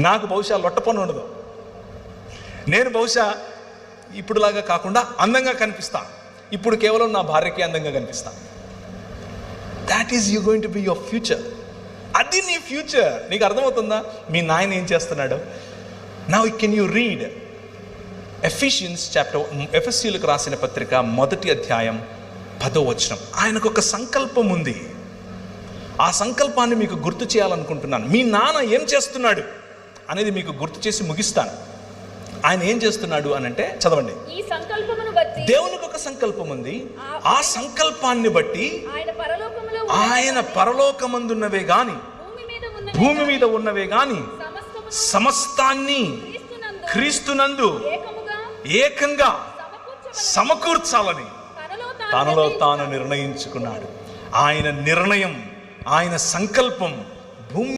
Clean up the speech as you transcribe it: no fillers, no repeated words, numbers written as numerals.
నాకు బహుశా లొట్ట పని ఉండదు, నేను బహుశా ఇప్పుడులాగా కాకుండా అందంగా కనిపిస్తాను. ఇప్పుడు కేవలం నా భార్యకి అందంగా కనిపిస్తాను. That is you going to be your future. అది నీ ఫ్యూచర్. నీకు అర్థమవుతుందా మీ నాయన ఏం చేస్తున్నాడు? Now can you read Ephesians ఎఫెసీయులకు రాసిన పత్రిక 1వ అధ్యాయం 10వ వచనం. ఆయనకు ఒక సంకల్పం ఉంది. ఆ సంకల్పాన్ని మీకు గుర్తు చేయాలనుకుంటున్నాను. మీ నాన్న ఏం చేస్తున్నాడు అనేది మీకు గుర్తు చేసి ముగిస్తాను. ఆయన ఏం చేస్తున్నాడు అని అంటే, చదవండి. ఈ సంకల్పమును బట్టి దేవునికి ఒక సంకల్పం ఉంది. ఆ సంకల్పాన్ని బట్టి ఆయన పరలోకమందున్నవే గాని భూమి మీద ఉన్నవే గాని సమస్తాన్ని క్రీస్తునందు ఏకంగా సమకూర్చాలని తనలో తాను నిర్ణయించుకున్నాడు. ఆయన నిర్ణయం, ఆయన సంకల్పం భూమి